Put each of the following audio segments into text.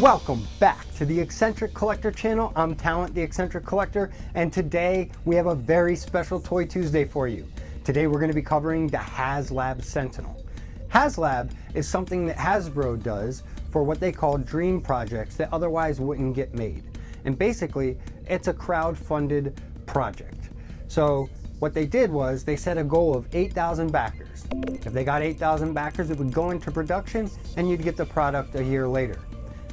Welcome back to the X-Centric Collector channel. I'm Talent, the X-Centric Collector, and today we have a very special Toy Tuesday for you. Today we're going to be covering the HASLAB Sentinel. HASLAB is something that Hasbro does for what they call dream projects that otherwise wouldn't get made. And basically, it's a crowd-funded project. So what they did was they set a goal of 8,000 backers. If they got 8,000 backers, it would go into production and you'd get the product a year later.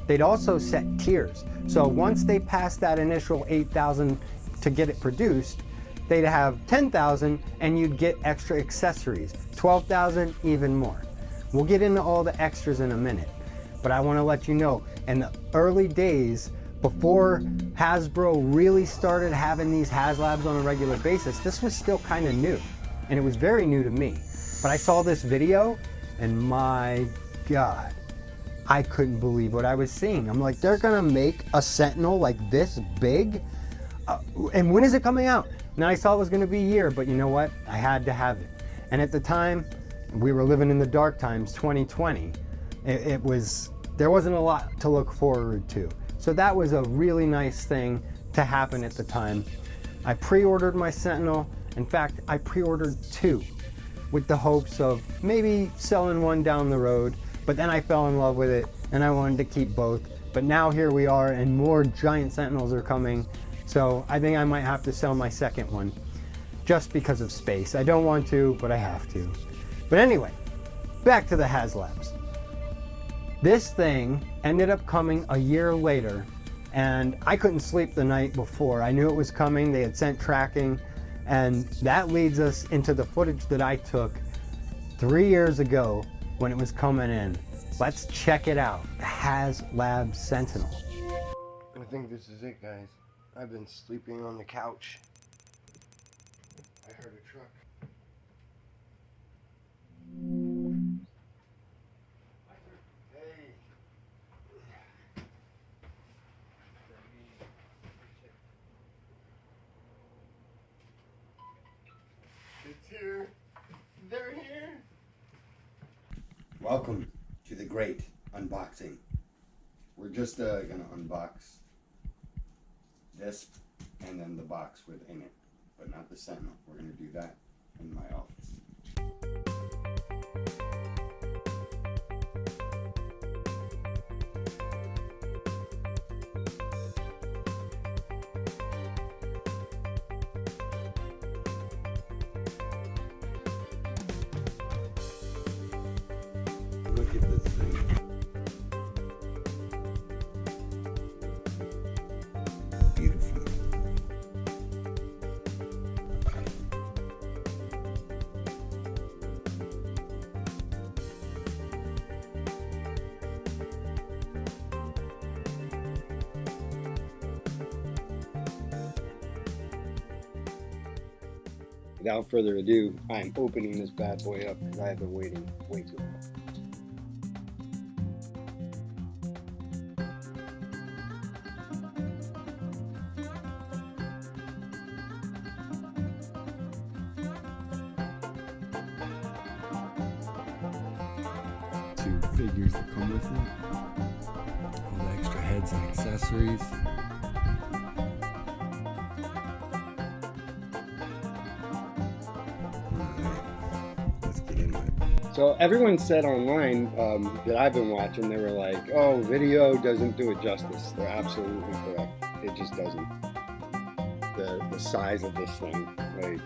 They'd also set tiers. So once they passed that initial 8,000 to get it produced, they'd have 10,000 and you'd get extra accessories, 12,000, even more. We'll get into all the extras in a minute, but I want to let you know, in the early days, before Hasbro really started having these HasLabs on a regular basis, this was still kind of new, and it was very new to me. But I saw this video, and my God, I couldn't believe what I was seeing. I'm like, they're gonna make a Sentinel like this big? And when is it coming out? Now I saw it was gonna be a year, but you know what? I had to have it. And at the time, we were living in the dark times, 2020. There wasn't a lot to look forward to. So that was a really nice thing to happen at the time. I pre-ordered my Sentinel. In fact, I pre-ordered two with the hopes of maybe selling one down the road. But then I fell in love with it and I wanted to keep both. But now here we are and more giant Sentinels are coming. So I think I might have to sell my second one just because of space. I don't want to, but I have to. But anyway, back to the HasLabs. This thing ended up coming a year later and I couldn't sleep the night before. I knew it was coming, they had sent tracking, and that leads us into the footage that I took 3 years ago when it was coming in. Let's check it out. The HasLab Sentinel. I think this is it, guys. I've been sleeping on the couch. I heard a truck. Hey. It's here. They're here. Welcome to the great unboxing. We're just gonna unbox this and then the box within it, but not the Sentinel. We're gonna do that in my office. Look at this thing. Beautiful. Without further ado, I'm opening this bad boy up because I have been waiting way too long. Two figures that come with it, all the extra heads and accessories. Let's get into it. So everyone said online that I've been watching, they were like, oh, video doesn't do it justice. They're absolutely correct. It just doesn't. The size of this thing, like,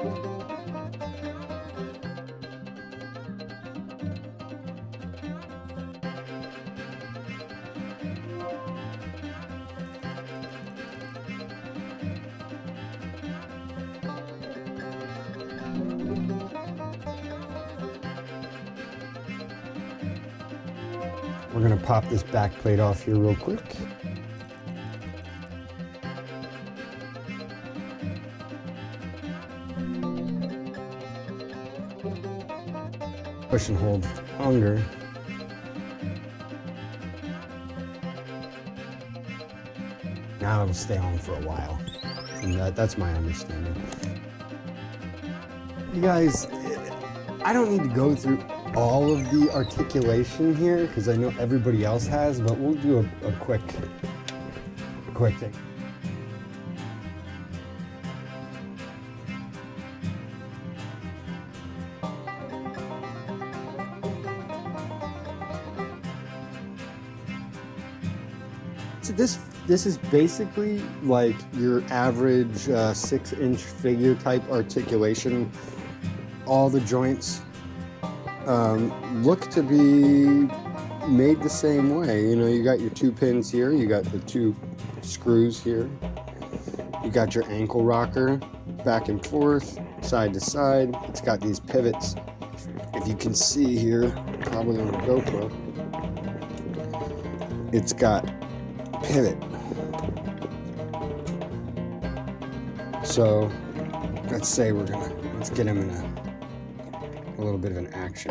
We're gonna pop this back plate off here real quick. Push and hold longer. Now it'll stay on for a while. And that's my understanding. You guys, I don't need to go through all of the articulation here because I know everybody else has, but we'll do a quick thing. So this is basically like your average 6-inch figure type articulation. All the joints look to be made the same way. You know, you got your 2 pins here, you got the 2 screws here, you got your ankle rocker back and forth, side to side. It's got these pivots. If you can see here, probably on the GoPro, it's got pivot. So let's say let's get him in a little bit of an action.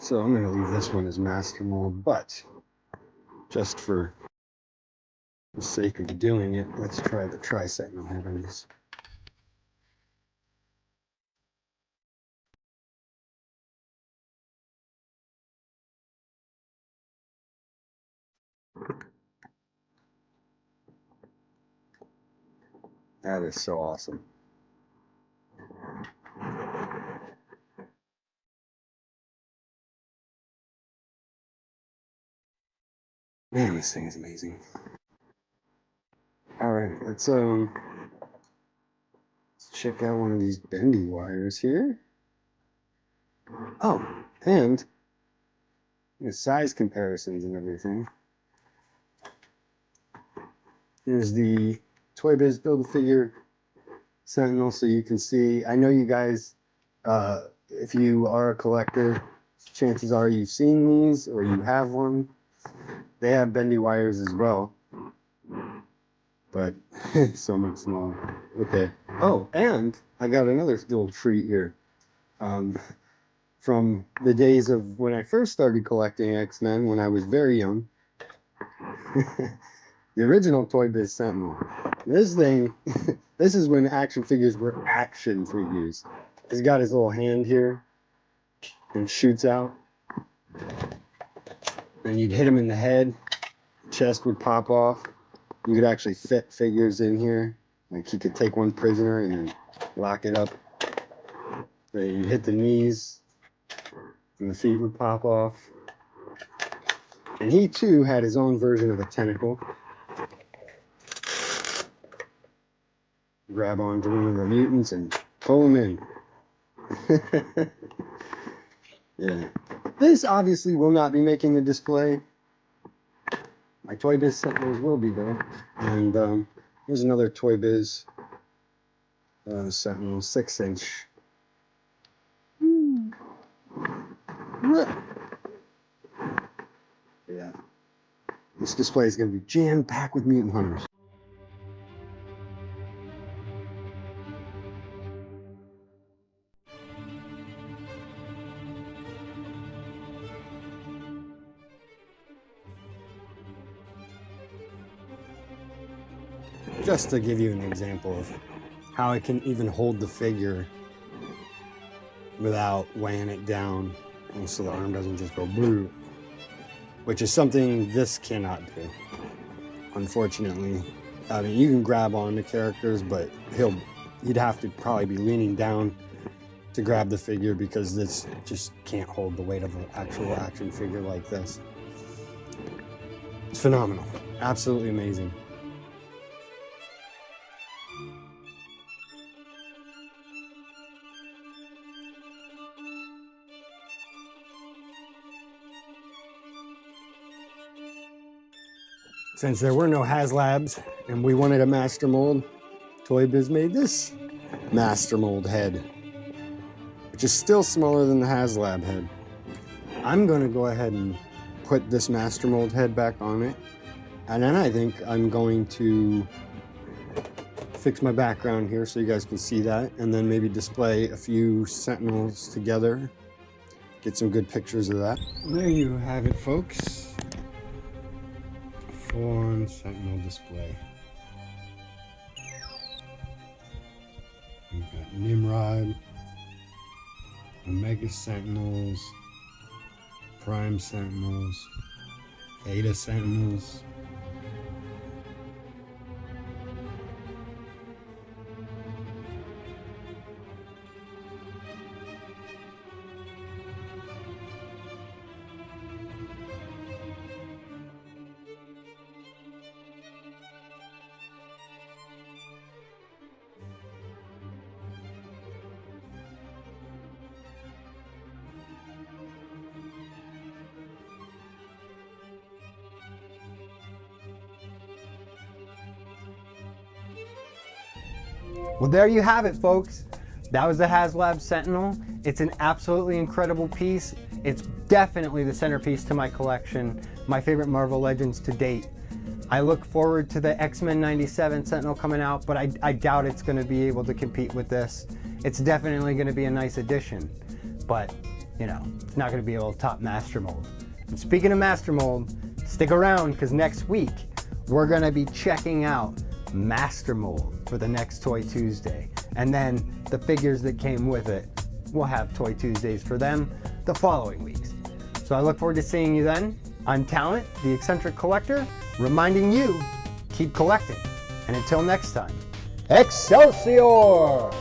So I'm going to leave this one as master mold, but just for the sake of doing it, let's try the Sentinel heavens. That is so awesome. Man, this thing is amazing. All right, let's check out one of these bendy wires here. Oh, and the size comparisons and everything. Here's the Toy Biz Build-A-Figure Sentinel, so you can see. I know you guys, if you are a collector, chances are you've seen these or you have one. They have bendy wires as well, but so much smaller. Okay. Oh, and I got another little treat here. From the days of when I first started collecting X-Men, when I was very young. The original Toy Biz Sentinel. This thing, this is when action figures were action figures. He's got his little hand here and shoots out. Then you'd hit him in the head, chest would pop off. You could actually fit figures in here. Like he could take one prisoner and then lock it up. Then you'd hit the knees and the feet would pop off. And he too had his own version of a tentacle. Grab onto one of the mutants and pull him in. Yeah. This obviously will not be making a display. My Toy Biz Sentinels will be there. And here's another Toy Biz Sentinel 6-inch. Yeah. This display is going to be jam-packed with mutant hunters. Just to give you an example of how it can even hold the figure without weighing it down, and so the arm doesn't just go blue, which is something this cannot do, unfortunately. I mean, you can grab on the characters, but you'd have to probably be leaning down to grab the figure, because this just can't hold the weight of an actual action figure like this. It's phenomenal. Absolutely amazing. Since there were no HASLABs and we wanted a master mold, Toy Biz made this master mold head, which is still smaller than the HASLAB head. I'm going to go ahead and put this master mold head back on it, and then I think I'm going to fix my background here so you guys can see that, and then maybe display a few Sentinels together, get some good pictures of that. There you have it, folks. Full-on Sentinel display. We've got Nimrod, Omega Sentinels, Prime Sentinels, Theta Sentinels. Well, there you have it, folks. That was the HASLAB Sentinel. It's an absolutely incredible piece. It's definitely the centerpiece to my collection, my favorite Marvel Legends to date. I look forward to the X-Men 97 Sentinel coming out, but I doubt it's going to be able to compete with this. It's definitely going to be a nice addition, but you know, it's not going to be able to top Master Mold. And speaking of Master Mold, stick around, because next week we're going to be checking out Master Mold for the next Toy Tuesday, and then the figures that came with it, we'll have Toy Tuesdays for them the following weeks. So I look forward to seeing you then. I'm Talent, the Eccentric Collector, reminding you, keep collecting, and until next time, Excelsior!